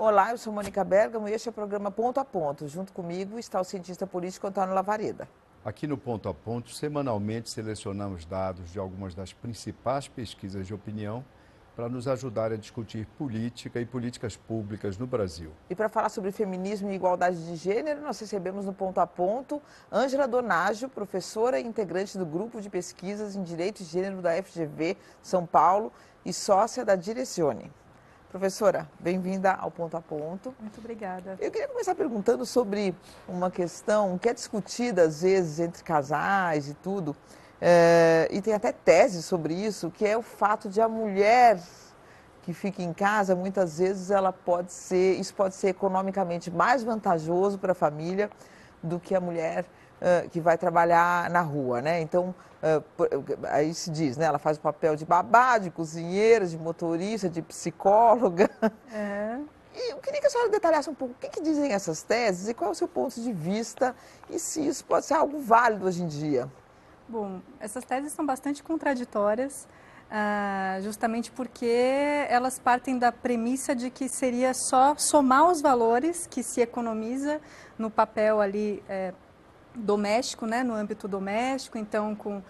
Olá, eu sou Mônica Bergamo e este é o programa Ponto a Ponto. Junto comigo está o cientista político Antônio Lavareda. Aqui no Ponto a Ponto, semanalmente selecionamos dados de algumas das principais pesquisas de opinião para nos ajudar a discutir política e políticas públicas no Brasil. E para falar sobre feminismo e igualdade de gênero, nós recebemos no Ponto a Ponto Ângela Donaggio, professora e integrante do Grupo de Pesquisas em Direito e Gênero da FGV São Paulo e sócia da Direcione. Professora, bem-vinda ao Ponto a Ponto. Muito obrigada. Eu queria começar perguntando sobre uma questão que é discutida às vezes entre casais e tudo, e tem até tese sobre isso, que é o fato de a mulher que fica em casa, muitas vezes isso pode ser economicamente mais vantajoso para a família do que a mulher que vai trabalhar na rua, né? Então, aí se diz, né? Ela faz o papel de babá, de cozinheira, de motorista, de psicóloga. E eu queria que a senhora detalhasse um pouco o que dizem essas teses e qual é o seu ponto de vista e se isso pode ser algo válido hoje em dia. Bom, essas teses são bastante contraditórias, justamente porque elas partem da premissa de que seria só somar os valores que se economiza no papel ali doméstico, né, no âmbito doméstico, então com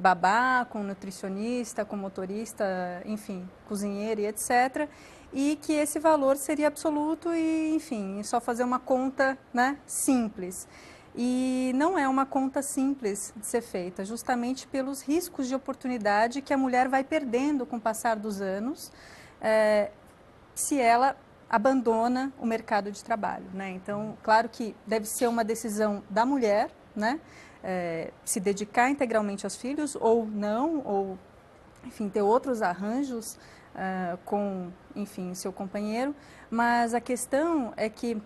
babá, com nutricionista, com motorista, enfim, cozinheiro e etc., e que esse valor seria absoluto e, enfim, só fazer uma conta, né, simples. E não é uma conta simples de ser feita, justamente pelos riscos de oportunidade que a mulher vai perdendo com o passar dos anos, se ela abandona o mercado de trabalho, né? Então, claro que deve ser uma decisão da mulher, né? Se dedicar integralmente aos filhos ou não, ou, enfim, ter outros arranjos com, enfim, seu companheiro. Mas a questão é que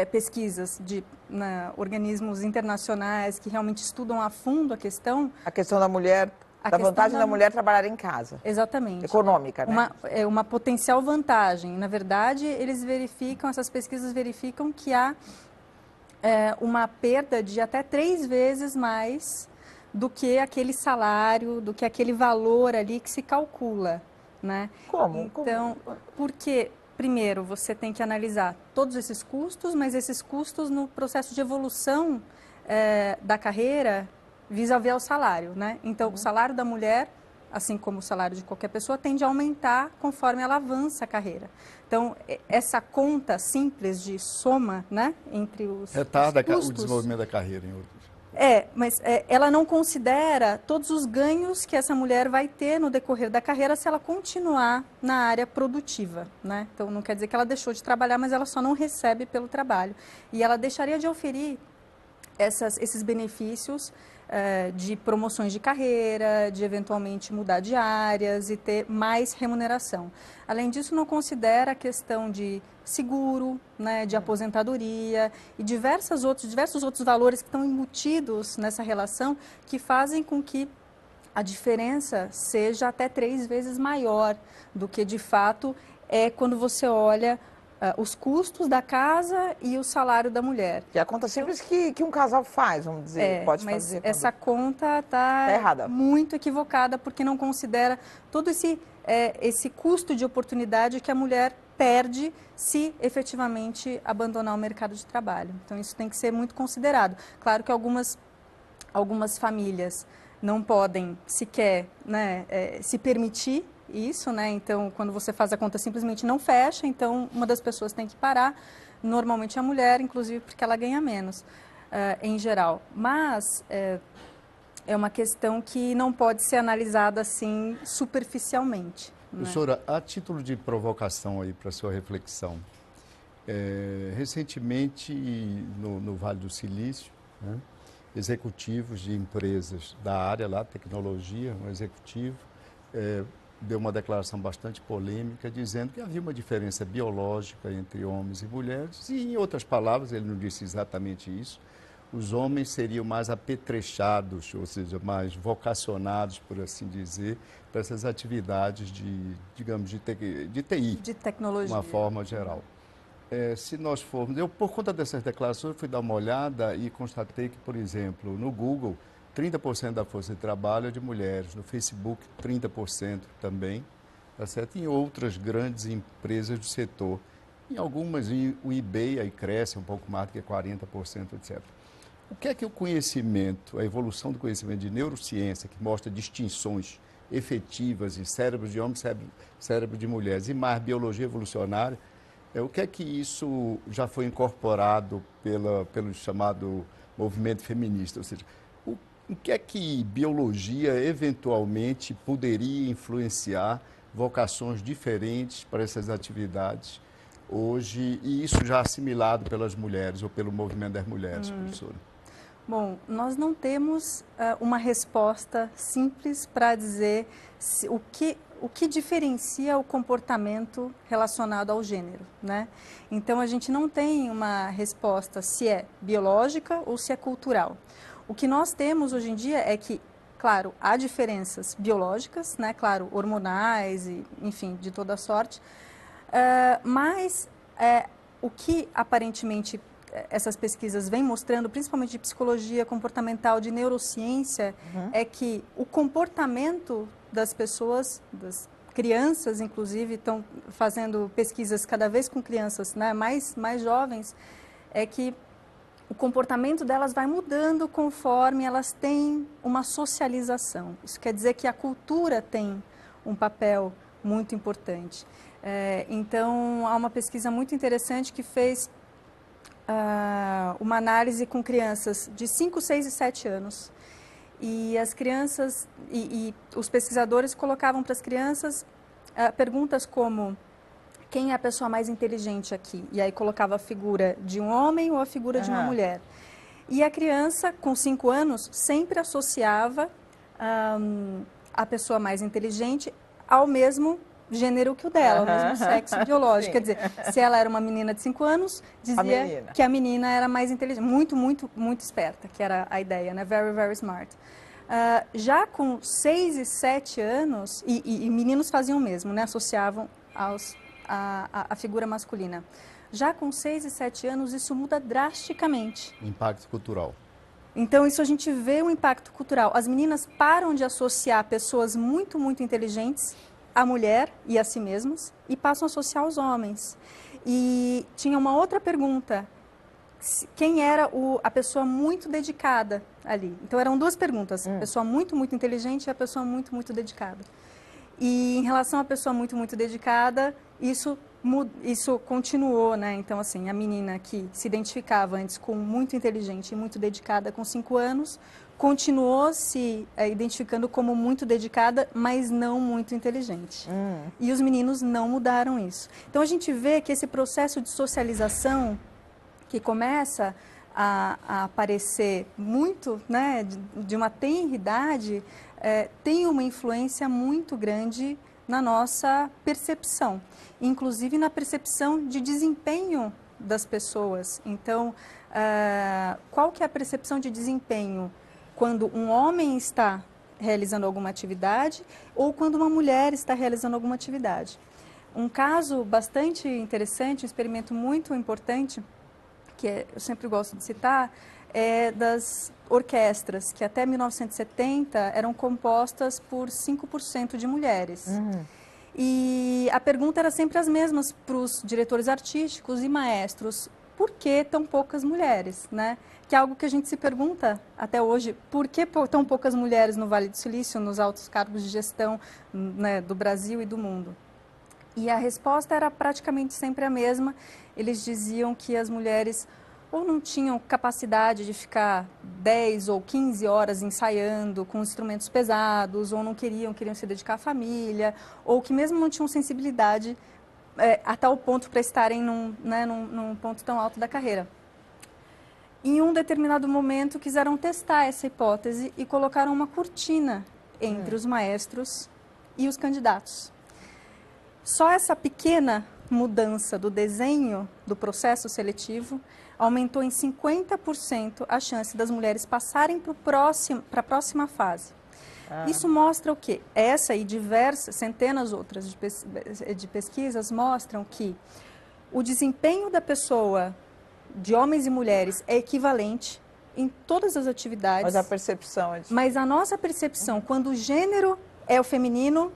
pesquisas de organismos internacionais que realmente estudam a fundo a questão... A questão da mulher... Da vantagem da mulher trabalhar em casa. Exatamente. Econômica, né? Uma potencial vantagem. Na verdade, essas pesquisas verificam que há uma perda de até 3 vezes mais do que aquele salário, do que aquele valor ali que se calcula, né? Como? Então, porque... Primeiro, você tem que analisar todos esses custos, mas esses custos no processo de evolução da carreira vis-à-vis ao salário, né? Então, o salário da mulher, assim como o salário de qualquer pessoa, tende a aumentar conforme ela avança a carreira. Então, essa conta simples de soma, né, entre os custos... o desenvolvimento da carreira, em outros. Mas ela não considera todos os ganhos que essa mulher vai ter no decorrer da carreira se ela continuar na área produtiva, né? Então, não quer dizer que ela deixou de trabalhar, mas ela só não recebe pelo trabalho. E ela deixaria de oferir esses benefícios de promoções de carreira, de eventualmente mudar de áreas e ter mais remuneração. Além disso, não considera a questão de seguro, né, de aposentadoria e diversos outros valores que estão embutidos nessa relação que fazem com que a diferença seja até 3 vezes maior do que de fato é quando você olha os custos da casa e o salário da mulher. Que é a conta simples que um casal faz, vamos dizer, pode fazer. Mas essa conta está errada, muito equivocada, porque não considera todo esse custo de oportunidade que a mulher perde se efetivamente abandonar o mercado de trabalho. Então, isso tem que ser muito considerado. Claro que algumas famílias não podem sequer, né, se permitir isso, né? Então, quando você faz a conta, simplesmente não fecha, então uma das pessoas tem que parar, normalmente a mulher, inclusive porque ela ganha menos, em geral. Mas é uma questão que não pode ser analisada assim superficialmente. Professora, a título de provocação aí para a sua reflexão, recentemente no Vale do Silício, né, executivos de empresas da área lá, tecnologia, um executivo, deu uma declaração bastante polêmica, dizendo que havia uma diferença biológica entre homens e mulheres, e, em outras palavras, ele não disse exatamente isso, os homens seriam mais apetrechados, ou seja, mais vocacionados, por assim dizer, para essas atividades digamos, de TI. De tecnologia. De uma forma geral. Se nós formos... Eu, por conta dessas declarações, fui dar uma olhada e constatei que, por exemplo, no Google, 30% da força de trabalho é de mulheres, no Facebook 30% também, tá certo? Em outras grandes empresas do setor. Em algumas, o eBay aí cresce um pouco mais do que 40%, etc. O que é que o conhecimento, a evolução do conhecimento de neurociência, que mostra distinções efetivas em cérebros de homens e cérebros de mulheres, e mais biologia evolucionária, o que é que isso já foi incorporado pelo chamado movimento feminista? Ou seja, o que é que biologia eventualmente poderia influenciar vocações diferentes para essas atividades hoje, e isso já assimilado pelas mulheres ou pelo movimento das mulheres, professora? Bom, nós não temos uma resposta simples para dizer o que diferencia o comportamento relacionado ao gênero, né? Então, a gente não tem uma resposta se é biológica ou se é cultural. O que nós temos hoje em dia é que, claro, há diferenças biológicas, né? Claro, hormonais e, enfim, de toda sorte, mas o que aparentemente essas pesquisas vêm mostrando, principalmente de psicologia comportamental, de neurociência, é que o comportamento das pessoas, das crianças, inclusive, estão fazendo pesquisas cada vez com crianças, né, mais jovens, é que o comportamento delas vai mudando conforme elas têm uma socialização. Isso quer dizer que a cultura tem um papel muito importante. Então, há uma pesquisa muito interessante que fez uma análise com crianças de 5, 6 e 7 anos. E as crianças, e os pesquisadores colocavam para as crianças perguntas como: quem é a pessoa mais inteligente aqui? E aí colocava a figura de um homem ou a figura de uma mulher. E a criança, com 5 anos, sempre associava a pessoa mais inteligente ao mesmo gênero que o dela, o mesmo sexo biológico. Quer dizer, se ela era uma menina de 5 anos, dizia que a menina era mais inteligente, muito, muito, muito esperta, que era a ideia, né? Very, very smart. Já com 6 e 7 anos, e meninos faziam o mesmo, né? Associavam a figura masculina. Já com 6 e 7 anos, isso muda drasticamente. Impacto cultural. Então, isso a gente vê um impacto cultural. As meninas param de associar pessoas muito, muito inteligentes a mulher e a si mesmas e passam a associar os homens. E tinha uma outra pergunta: quem era a pessoa muito dedicada ali? Então, eram duas perguntas: a pessoa muito, muito inteligente e a pessoa muito, muito dedicada. E em relação à pessoa muito, muito dedicada, isso continuou, né? Então, assim, a menina que se identificava antes como muito inteligente e muito dedicada com 5 anos, continuou se identificando como muito dedicada, mas não muito inteligente. E os meninos não mudaram isso. Então, a gente vê que esse processo de socialização, que começa a aparecer muito, né, de uma tenra idade, tem uma influência muito grande na nossa percepção, inclusive na percepção de desempenho das pessoas. Então, qual que é a percepção de desempenho quando um homem está realizando alguma atividade ou quando uma mulher está realizando alguma atividade? Um caso bastante interessante, um experimento muito importante, que eu sempre gosto de citar, é das orquestras, que até 1970 eram compostas por 5% de mulheres. E a pergunta era sempre as mesmas para os diretores artísticos e maestros: por que tão poucas mulheres, né? Que é algo que a gente se pergunta até hoje: por que tão poucas mulheres no Vale do Silício, nos altos cargos de gestão, né, do Brasil e do mundo? E a resposta era praticamente sempre a mesma. Eles diziam que as mulheres ou não tinham capacidade de ficar 10 ou 15 horas ensaiando com instrumentos pesados, ou não queriam se dedicar à família, ou que mesmo não tinham sensibilidade a tal ponto para estarem num ponto tão alto da carreira. Em um determinado momento, quiseram testar essa hipótese e colocaram uma cortina entre os maestros e os candidatos. Só essa pequena mudança do desenho do processo seletivo aumentou em 50% a chance das mulheres passarem para a próxima fase. Isso mostra o quê? Essa e diversas, centenas outras de pesquisas mostram que o desempenho da pessoa, de homens e mulheres, é equivalente em todas as atividades. Mas a percepção é diferente. Mas a nossa percepção, quando o gênero é o feminino,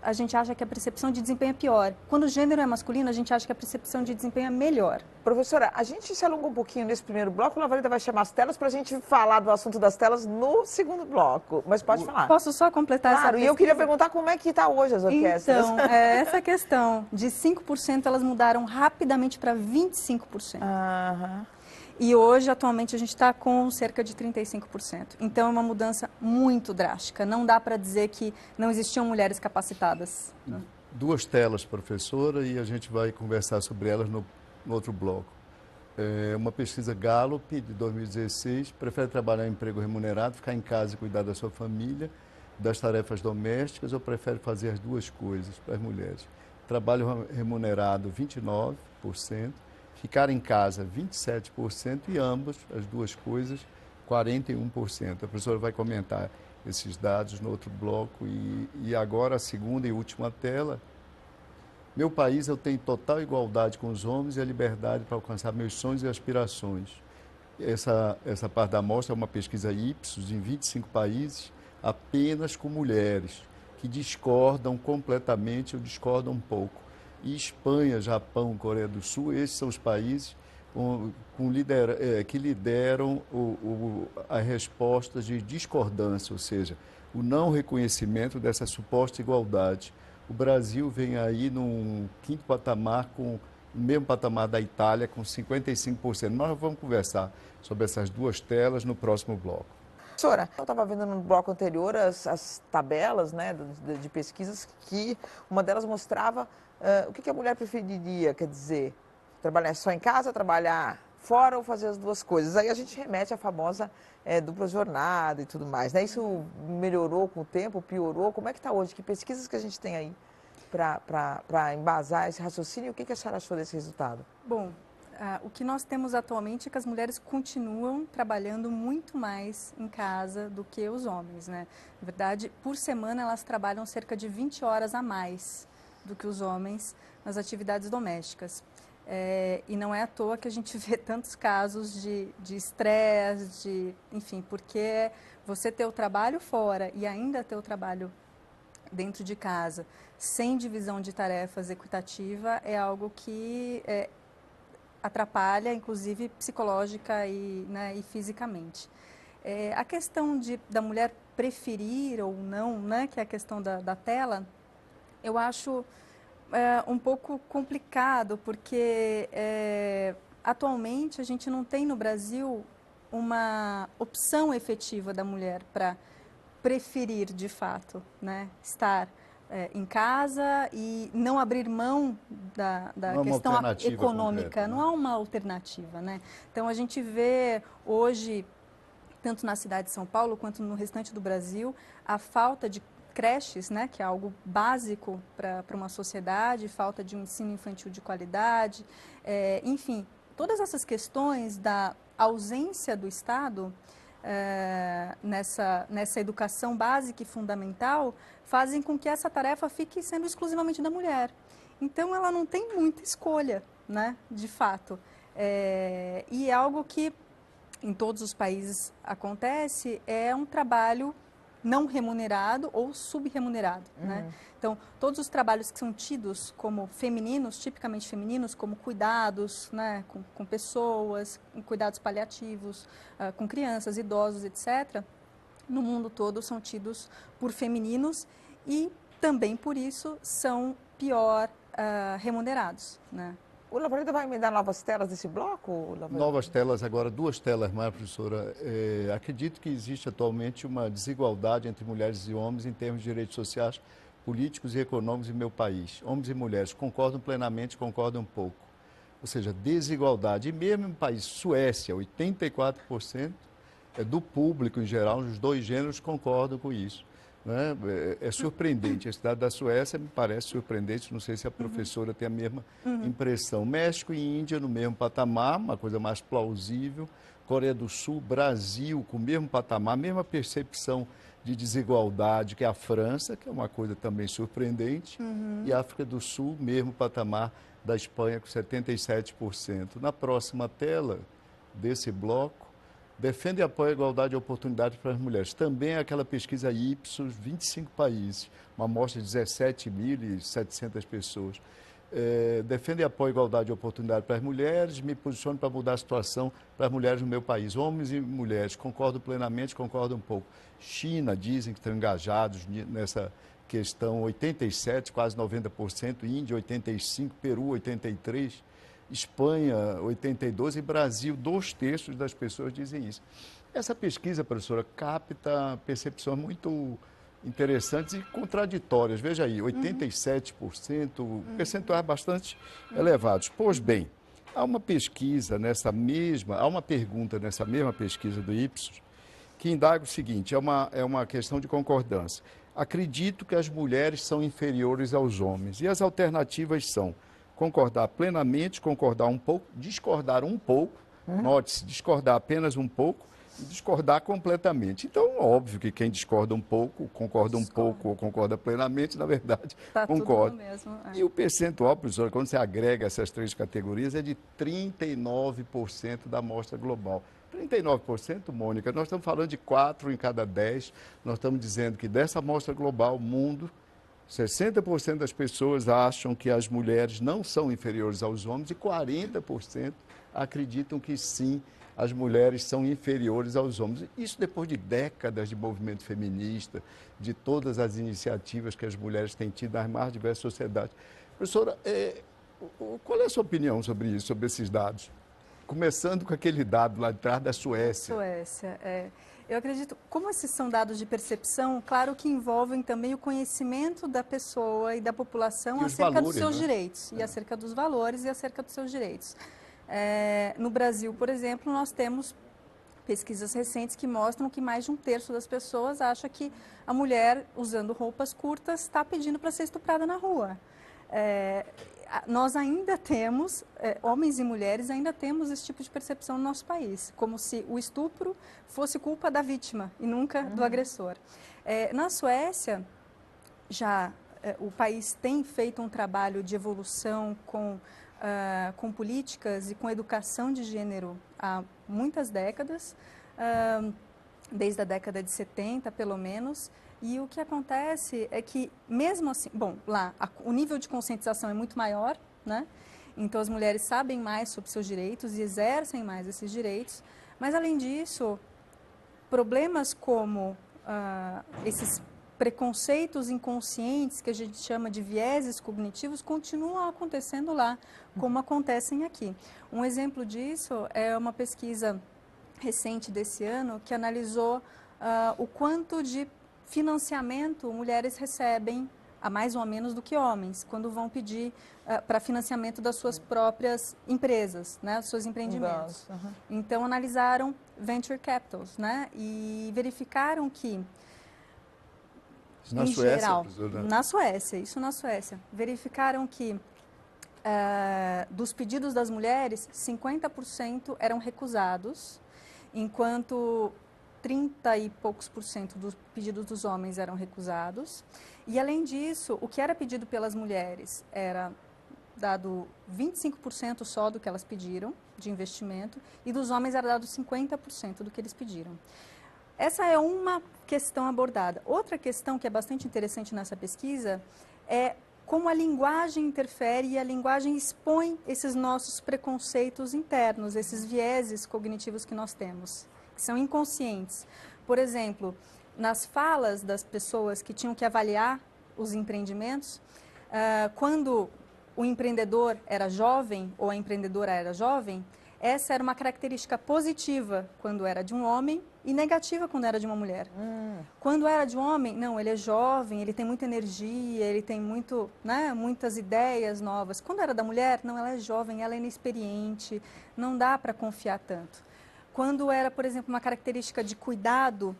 a gente acha que a percepção de desempenho é pior. Quando o gênero é masculino, a gente acha que a percepção de desempenho é melhor. Professora, a gente se alongou um pouquinho nesse primeiro bloco, a Lavaleta vai chamar as telas para a gente falar do assunto das telas no segundo bloco, mas pode falar. Posso só completar essa pesquisa? E eu queria perguntar como é que está hoje as orquestras. Então, essa questão de 5%, elas mudaram rapidamente para 25%. Aham. E hoje, atualmente, a gente está com cerca de 35%. Então, é uma mudança muito drástica. Não dá para dizer que não existiam mulheres capacitadas. Duas telas, professora, e a gente vai conversar sobre elas no outro bloco. Uma pesquisa Gallup, de 2016, prefere trabalhar em emprego remunerado, ficar em casa e cuidar da sua família, das tarefas domésticas, ou prefere fazer as duas coisas para as mulheres? Trabalho remunerado, 29%. Ficar em casa, 27%, e ambas, as duas coisas, 41%. A professora vai comentar esses dados no outro bloco. E agora, a segunda e última tela. Meu país, eu tenho total igualdade com os homens e a liberdade para alcançar meus sonhos e aspirações. Essa parte da amostra é uma pesquisa Ipsos em 25 países, apenas com mulheres, que discordam completamente ou discordam um pouco. E Espanha, Japão, Coreia do Sul, esses são os países que lideram as respostas de discordância, ou seja, o não reconhecimento dessa suposta igualdade. O Brasil vem aí num quinto patamar, com o mesmo patamar da Itália, com 55%. Nós vamos conversar sobre essas duas telas no próximo bloco. Professora, eu estava vendo no bloco anterior as tabelas, né, de pesquisas, que uma delas mostrava o que a mulher preferiria, quer dizer, trabalhar só em casa, trabalhar fora ou fazer as duas coisas. Aí a gente remete à famosa dupla jornada e tudo mais, né? Isso melhorou com o tempo, piorou? Como é que está hoje? Que pesquisas que a gente tem aí para embasar esse raciocínio? O que a senhora achou desse resultado? Bom, o que nós temos atualmente é que as mulheres continuam trabalhando muito mais em casa do que os homens, né? Na verdade, por semana elas trabalham cerca de 20 horas a mais do que os homens nas atividades domésticas. E não é à toa que a gente vê tantos casos de estresse, enfim, porque você ter o trabalho fora e ainda ter o trabalho dentro de casa, sem divisão de tarefas equitativa, é algo que atrapalha, inclusive psicológica e fisicamente. A questão da mulher preferir ou não, né, que é a questão da tela, eu acho um pouco complicado, porque atualmente a gente não tem no Brasil uma opção efetiva da mulher para preferir de fato, né, estar em casa e não abrir mão da questão econômica. Concreta, né? Não há uma alternativa, né? Então a gente vê hoje, tanto na cidade de São Paulo quanto no restante do Brasil, a falta de creches, né, que é algo básico para uma sociedade, falta de um ensino infantil de qualidade, enfim, todas essas questões da ausência do Estado nessa educação básica e fundamental fazem com que essa tarefa fique sendo exclusivamente da mulher. Então, ela não tem muita escolha, né, de fato. E é algo que em todos os países acontece, é um trabalho não remunerado ou subremunerado, né? Então, todos os trabalhos que são tidos como femininos, tipicamente femininos, como cuidados, né, com pessoas, cuidados paliativos, com crianças, idosos, etc., no mundo todo são tidos por femininos e também por isso são pior remunerados, né? O Lavaleta vai me dar novas telas desse bloco? Novas telas agora, duas telas mais, professora. Acredito que existe atualmente uma desigualdade entre mulheres e homens em termos de direitos sociais, políticos e econômicos em meu país. Homens e mulheres concordam plenamente, concordam um pouco. Ou seja, desigualdade. E mesmo em país, Suécia, 84% do público em geral, os dois gêneros concordam com isso. Né? É surpreendente. A cidade da Suécia me parece surpreendente, não sei se a professora tem a mesma impressão. México e Índia no mesmo patamar, uma coisa mais plausível. Coreia do Sul, Brasil com o mesmo patamar, mesma percepção de desigualdade que a França, que é uma coisa também surpreendente. E África do Sul, mesmo patamar da Espanha com 77%. Na próxima tela desse bloco, defende e apoia a igualdade de oportunidades para as mulheres. Também é aquela pesquisa Ipsos, 25 países, uma amostra de 17.700 pessoas. Defende e apoia a igualdade de oportunidade para as mulheres, me posiciono para mudar a situação para as mulheres no meu país. Homens e mulheres, concordo plenamente, concordo um pouco. China, dizem que estão engajados nessa questão, 87%, quase 90%, Índia, 85%, Peru, 83%, Espanha, 82% e Brasil, 2/3 das pessoas dizem isso. Essa pesquisa, professora, capta percepções muito interessantes e contraditórias. Veja aí, 87%, percentuais bastante elevados. Pois bem, há uma pergunta nessa mesma pesquisa do Ipsos que indaga o seguinte, é uma questão de concordância. Acredito que as mulheres são inferiores aos homens e as alternativas são concordar plenamente, concordar um pouco, discordar um pouco, note-se, discordar apenas um pouco, e discordar completamente. Então, óbvio que quem discorda um pouco, concorda um pouco ou concorda plenamente, na verdade, concorda. Tudo mesmo, E o percentual, professora, quando você agrega essas três categorias, é de 39% da amostra global. 39%, Mônica, nós estamos falando de 4 em cada 10, nós estamos dizendo que dessa amostra global, o mundo, 60% das pessoas acham que as mulheres não são inferiores aos homens e 40% acreditam que sim, as mulheres são inferiores aos homens. Isso depois de décadas de movimento feminista, de todas as iniciativas que as mulheres têm tido nas mais diversas sociedades. Professora, qual é a sua opinião sobre isso, sobre esses dados? Começando com aquele dado lá de trás da Suécia. Eu acredito, como esses são dados de percepção, claro que envolvem também o conhecimento da pessoa e da população acerca dos seus direitos, e acerca dos valores e acerca dos seus direitos. No Brasil, por exemplo, nós temos pesquisas recentes que mostram que mais de 1/3 das pessoas acha que a mulher usando roupas curtas está pedindo para ser estuprada na rua. Nós ainda temos, homens e mulheres ainda temos esse tipo de percepção no nosso país, como se o estupro fosse culpa da vítima e nunca do agressor. Na Suécia, o país tem feito um trabalho de evolução com políticas e com educação de gênero há muitas décadas, desde a década de 70, pelo menos. E o que acontece é que, mesmo assim, bom, lá o nível de conscientização é muito maior, né? Então as mulheres sabem mais sobre seus direitos e exercem mais esses direitos, mas além disso, problemas como esses preconceitos inconscientes, que a gente chama de vieses cognitivos, continuam acontecendo lá, como acontecem aqui. Um exemplo disso é uma pesquisa recente desse ano que analisou o quanto de financiamento mulheres recebem a mais ou menos do que homens, quando vão pedir para financiamento das suas próprias empresas, né, dos seus empreendimentos. Então, analisaram venture capitals, né, e verificaram que, na Suécia, na Suécia, verificaram que dos pedidos das mulheres, 50% eram recusados, enquanto 30 e poucos % dos pedidos dos homens eram recusados. E, além disso, o que era pedido pelas mulheres era dado 25% só do que elas pediram de investimento, e dos homens era dado 50% do que eles pediram. Essa é uma questão abordada. Outra questão que é bastante interessante nessa pesquisa é como a linguagem interfere e a linguagem expõe esses nossos preconceitos internos, esses vieses cognitivos que nós temos, que são inconscientes. Por exemplo, nas falas das pessoas que tinham que avaliar os empreendimentos, quando o empreendedor era jovem ou a empreendedora era jovem, essa era uma característica positiva quando era de um homem e negativa quando era de uma mulher. Quando era de um homem, não, ele é jovem, ele tem muita energia, ele tem muitas ideias novas. Quando era da mulher, não, ela é jovem, ela é inexperiente, não dá para confiar tanto. Quando era, por exemplo, uma característica de cuidado,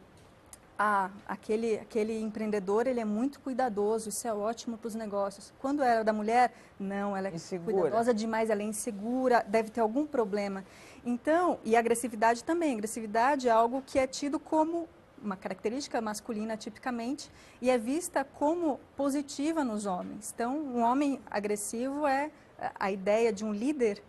aquele empreendedor, ele é muito cuidadoso, isso é ótimo para os negócios. Quando era da mulher, não, ela é cuidadosa demais, ela é insegura, deve ter algum problema. Então, e a agressividade também. A agressividade é algo que é tido como uma característica masculina, tipicamente, e é vista como positiva nos homens. Então, um homem agressivo é a ideia de um líder,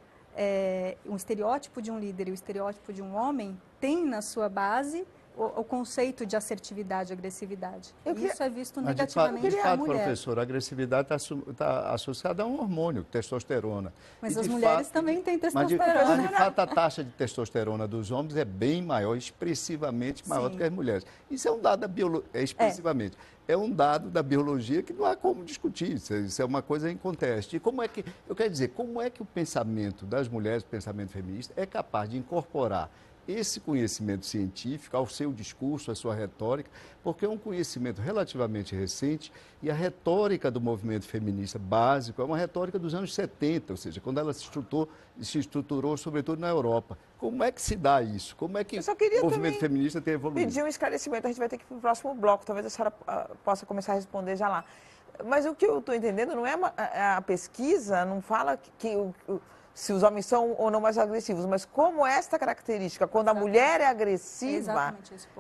um estereótipo de um líder e o estereótipo de um homem tem na sua base o conceito de assertividade e agressividade. Isso é visto negativamente de para a fato, mulher. professor, a agressividade está associada a um hormônio, testosterona. Mas as mulheres também têm testosterona. Mas, de fato, a taxa de testosterona dos homens é bem maior, expressivamente maior do que as mulheres. Isso é um dado da biologia, expressivamente. É um dado da biologia que não há como discutir, isso é uma coisa em conteste. E como é que, eu quero dizer, como é que o pensamento das mulheres, o pensamento feminista, é capaz de incorporar esse conhecimento científico ao seu discurso, à sua retórica, porque é um conhecimento relativamente recente e a retórica do movimento feminista básico é uma retórica dos anos 70, ou seja, quando ela se estruturou sobretudo na Europa. Como é que se dá isso? Como é que o movimento feminista tem evoluído? Pedir um esclarecimento, a gente vai ter que ir para o próximo bloco, talvez a senhora possa começar a responder já lá. Mas o que eu estou entendendo não é a pesquisa, não fala se os homens são ou não mais agressivos, mas como esta característica, quando a mulher é agressiva,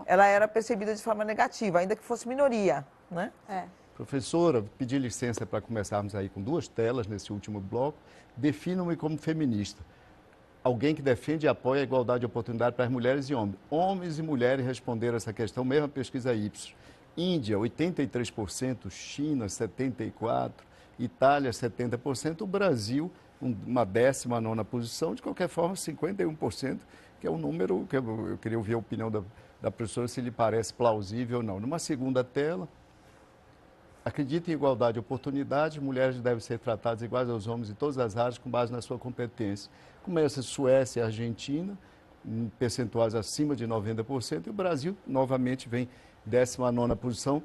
ela era percebida de forma negativa, ainda que fosse minoria, né? Professora, pedir licença para começarmos aí com 2 telas nesse último bloco. Defina-me como feminista. Alguém que defende e apoia a igualdade de oportunidade para as mulheres e homens. Homens e mulheres responderam essa questão, mesma pesquisa Ipsos. Índia, 83%, China, 74%, Itália, 70%, o Brasil, uma 19ª posição, de qualquer forma, 51%, que é um número que eu queria ouvir a opinião da professora, se lhe parece plausível ou não. Numa segunda tela, acredita em igualdade de oportunidades, mulheres devem ser tratadas iguais aos homens em todas as áreas, com base na sua competência. Começa Suécia e Argentina, em percentuais acima de 90%, e o Brasil, novamente, vem 19ª posição,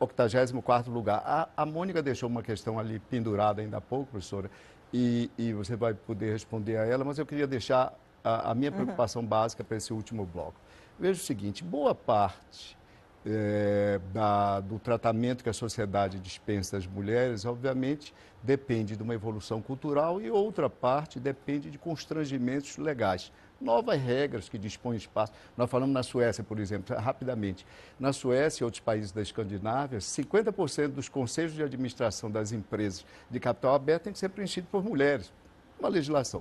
84º lugar. A Mônica deixou uma questão ali pendurada ainda há pouco, professora, e você vai poder responder a ela, mas eu queria deixar a minha preocupação básica para esse último bloco. Veja o seguinte, boa parte do tratamento que a sociedade dispensa às mulheres, obviamente, depende de uma evolução cultural e outra parte depende de constrangimentos legais. Novas regras que dispõem espaço. Nós falamos na Suécia, por exemplo, rapidamente. Na Suécia e outros países da Escandinávia, 50% dos conselhos de administração das empresas de capital aberto têm que ser preenchidos por mulheres. Uma legislação.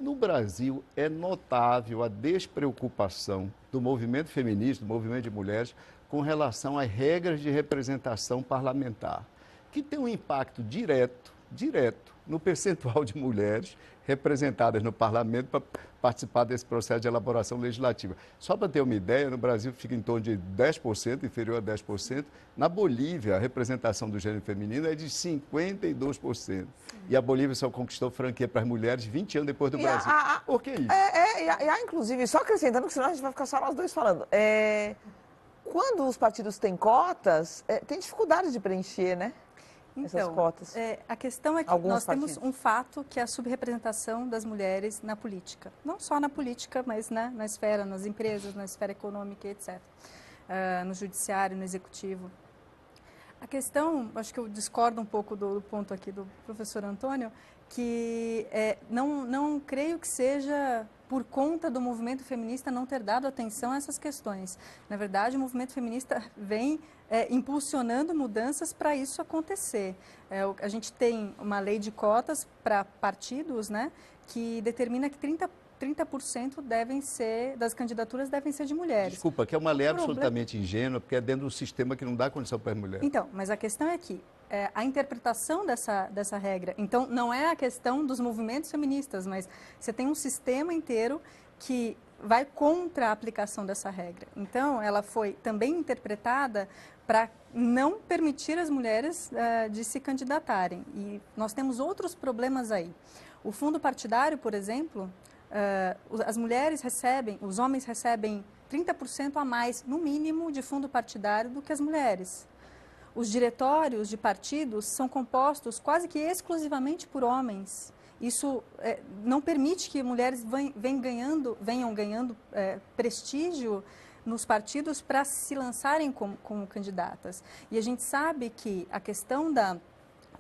No Brasil, é notável a despreocupação do movimento feminista, do movimento de mulheres, com relação às regras de representação parlamentar, que tem um impacto direto no percentual de mulheres representadas no parlamento para participar desse processo de elaboração legislativa. Só para ter uma ideia, no Brasil fica em torno de 10%, inferior a 10%. Na Bolívia, a representação do gênero feminino é de 52%. E a Bolívia só conquistou franquia para as mulheres 20 anos depois do Brasil. Por que isso? Inclusive, só acrescentando, que senão a gente vai ficar só nós dois falando. Quando os partidos têm cotas, tem dificuldade de preencher, né? Essas cotas. A questão é que nós temos um fato que é a subrepresentação das mulheres na política. Não só na política, mas na esfera, nas empresas, na esfera econômica, etc. No judiciário, no executivo. A questão, acho que eu discordo um pouco do ponto aqui do professor Antônio, que não creio que seja por conta do movimento feminista não ter dado atenção a essas questões. Na verdade, o movimento feminista vem impulsionando mudanças para isso acontecer. A gente tem uma lei de cotas para partidos, né, que determina que 30% das candidaturas devem ser de mulheres. Desculpa, que é uma lei absolutamente ingênua, porque é dentro do sistema que não dá condição para as mulheres. Então, mas a questão é que a interpretação dessa regra, então não é a questão dos movimentos feministas, mas você tem um sistema inteiro que vai contra a aplicação dessa regra. Então, ela foi também interpretada para não permitir as mulheres de se candidatarem. E nós temos outros problemas aí. O fundo partidário, por exemplo, as mulheres recebem, os homens recebem 30% a mais, no mínimo, de fundo partidário do que as mulheres. Os diretórios de partidos são compostos quase que exclusivamente por homens. Isso não permite que mulheres venham ganhando prestígio nos partidos para se lançarem como candidatas. E a gente sabe que a questão do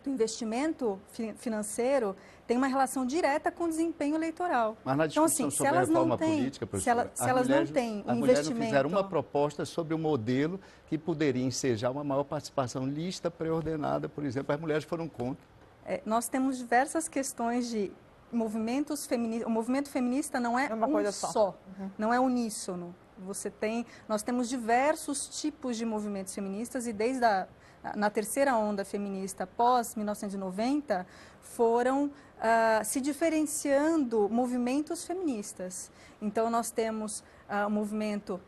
investimento financeiro tem uma relação direta com o desempenho eleitoral. Mas na discussão então, assim, sobre a reforma política, professora, se elas não têm um investimento... As mulheres não fizeram uma proposta sobre um modelo que poderia ensejar uma maior participação lista pré-ordenada, por exemplo. As mulheres foram contra. Nós temos diversas questões de movimentos feministas, o movimento feminista não é uma coisa só. Não é uníssono. Nós temos diversos tipos de movimentos feministas e desde na terceira onda feminista pós 1990 foram se diferenciando movimentos feministas. Então nós temos o movimento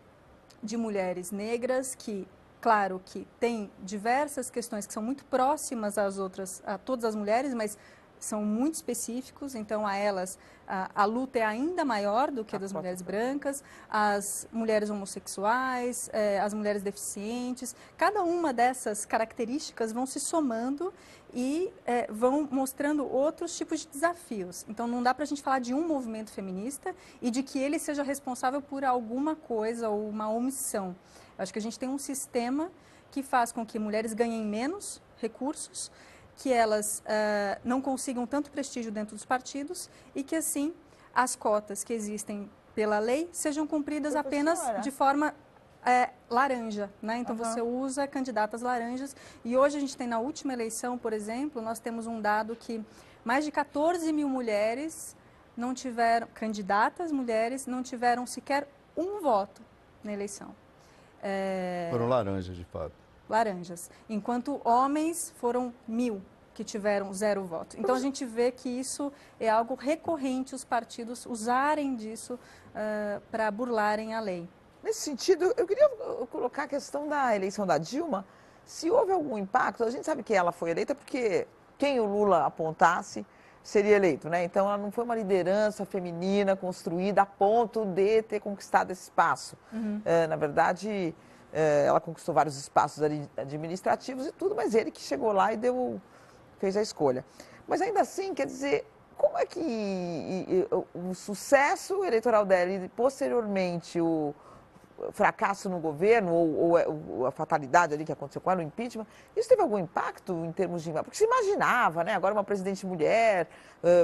de mulheres negras que, claro, que tem diversas questões que são muito próximas a todas as mulheres, mas são muito específicos, então a elas a luta é ainda maior do que a das mulheres brancas, as mulheres homossexuais, as mulheres deficientes. Cada uma dessas características vão se somando e vão mostrando outros tipos de desafios. Então não dá para a gente falar de um movimento feminista e de que ele seja responsável por alguma coisa ou uma omissão. Eu acho que a gente tem um sistema que faz com que mulheres ganhem menos recursos, que elas não consigam tanto prestígio dentro dos partidos e que, assim, as cotas que existem pela lei sejam cumpridas apenas de forma laranja, né? Então, você usa candidatas laranjas. E hoje a gente tem, na última eleição, por exemplo, nós temos um dado que mais de 14 mil mulheres não tiveram, candidatas mulheres, não tiveram sequer um voto na eleição. Foram laranjas, de fato. Laranjas, enquanto homens foram 1.000 que tiveram 0 voto. Então a gente vê que isso é algo recorrente, os partidos usarem disso para burlarem a lei. Nesse sentido, eu queria colocar a questão da eleição da Dilma, se houve algum impacto. A gente sabe que ela foi eleita porque quem o Lula apontasse seria eleito, né? Então ela não foi uma liderança feminina construída a ponto de ter conquistado esse espaço. Na verdade, ela conquistou vários espaços administrativos e tudo, mas ele que chegou lá e fez a escolha. Mas ainda assim, quer dizer, como é que o sucesso eleitoral dela e posteriormente o fracasso no governo ou a fatalidade ali que aconteceu com ela, o impeachment, isso teve algum impacto em termos de... Porque se imaginava, né? Agora uma presidente mulher,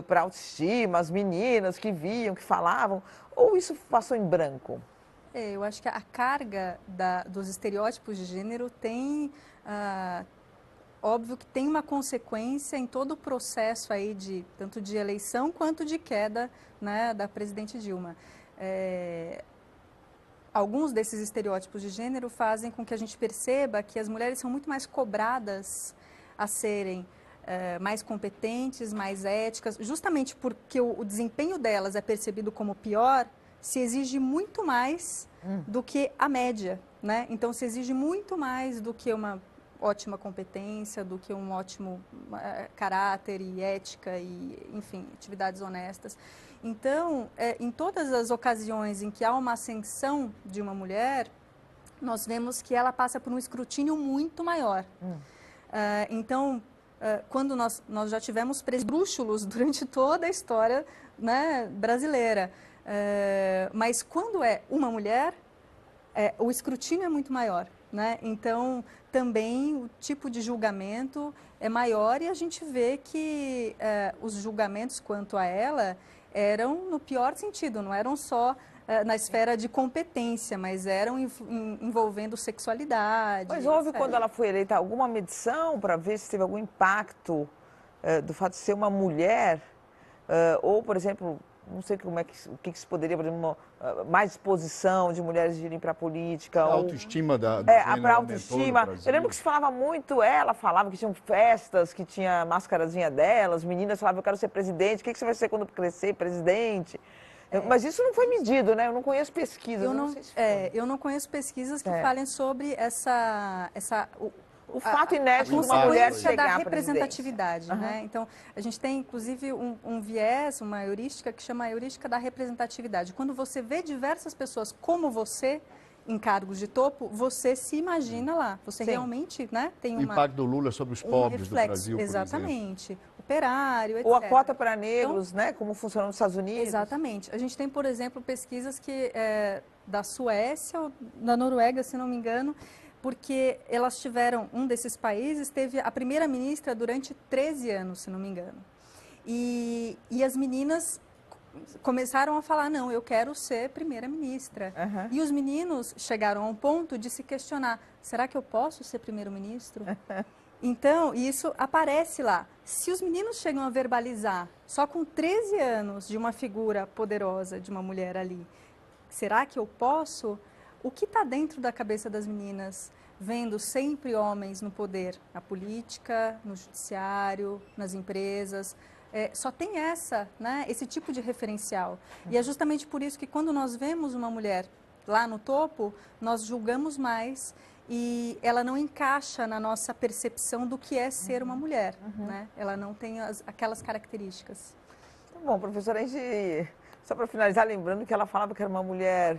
para autoestima, as meninas que viam, que falavam, ou isso passou em branco? Eu acho que a carga dos estereótipos de gênero tem, óbvio que tem uma consequência em todo o processo aí tanto de eleição quanto de queda, né, da presidente Dilma. Alguns desses estereótipos de gênero fazem com que a gente perceba que as mulheres são muito mais cobradas a serem mais competentes, mais éticas, justamente porque o desempenho delas é percebido como pior. Se exige muito mais do que a média, né? Então, se exige muito mais do que uma ótima competência, do que um ótimo caráter e ética e, enfim, atividades honestas. Então, em todas as ocasiões em que há uma ascensão de uma mulher, nós vemos que ela passa por um escrutínio muito maior. Então, quando nós já tivemos esdrúxulos durante toda a história, né, brasileira, mas quando é uma mulher, o escrutínio é muito maior, né? Então, também o tipo de julgamento é maior e a gente vê que os julgamentos quanto a ela eram no pior sentido, não eram só na esfera de competência, mas eram envolvendo sexualidade. Mas houve, etc. quando ela foi eleita, alguma medição para ver se teve algum impacto do fato de ser uma mulher? Ou, por exemplo, não sei o que se poderia, por exemplo, mais exposição de mulheres de irem para a política. A autoestima da para autoestima. Eu lembro que se falava muito, ela falava que tinham festas, que tinha a máscarazinha delas, meninas falavam, eu quero ser presidente, o que você vai ser quando crescer, presidente? Mas isso não foi medido, né? Eu não conheço pesquisas. Eu não conheço pesquisas que falem sobre o fato inédito de uma mulher chegar da representatividade, né? Então, a gente tem, inclusive, um viés, uma heurística que chama a heurística da representatividade. Quando você vê diversas pessoas como você, em cargos de topo, você se imagina lá. Você realmente, né, tem o impacto do Lula sobre os pobres do Brasil, exatamente. Por exemplo. Operário, etc. Ou a cota para negros, então, né? Como funciona nos Estados Unidos. Exatamente. A gente tem, por exemplo, pesquisas que da Suécia ou da Noruega, se não me engano, porque elas tiveram, um desses países teve a primeira-ministra durante 13 anos, se não me engano. E as meninas começaram a falar, não, eu quero ser primeira-ministra. Uhum. E os meninos chegaram a um ponto de se questionar, será que eu posso ser primeiro-ministro? Então, isso aparece lá. Se os meninos chegam a verbalizar, só com 13 anos, de uma figura poderosa, de uma mulher ali, será que eu posso? O que está dentro da cabeça das meninas, vendo sempre homens no poder, na política, no judiciário, nas empresas? Só tem né, esse tipo de referencial. E é justamente por isso que quando nós vemos uma mulher lá no topo, nós julgamos mais e ela não encaixa na nossa percepção do que é ser uma mulher. Né? Ela não tem aquelas características. Tá bom, professora, a gente, só para finalizar, lembrando que ela falava que era uma mulher...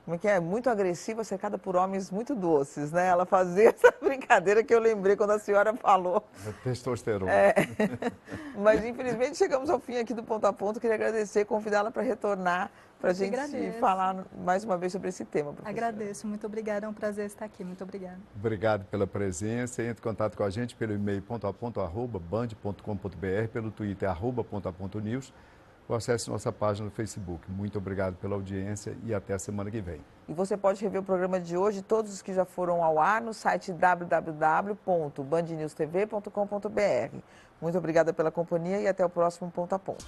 como é que é? Muito agressiva, cercada por homens muito doces, né? Ela fazia essa brincadeira que eu lembrei quando a senhora falou. Testosterona. Mas, infelizmente, chegamos ao fim aqui do Ponto a Ponto. Queria agradecer, convidá-la para retornar, para a gente falar mais uma vez sobre esse tema, professora. Agradeço, muito obrigada, é um prazer estar aqui, muito obrigada. Obrigado pela presença. Entre em contato com a gente pelo e-mail pontoaponto@band.com.br, pelo Twitter @pontoapontonews, ou acesse nossa página no Facebook. Muito obrigado pela audiência e até a semana que vem. E você pode rever o programa de hoje, todos os que já foram ao ar, no site www.bandnewstv.com.br. Muito obrigada pela companhia e até o próximo Ponto a Ponto.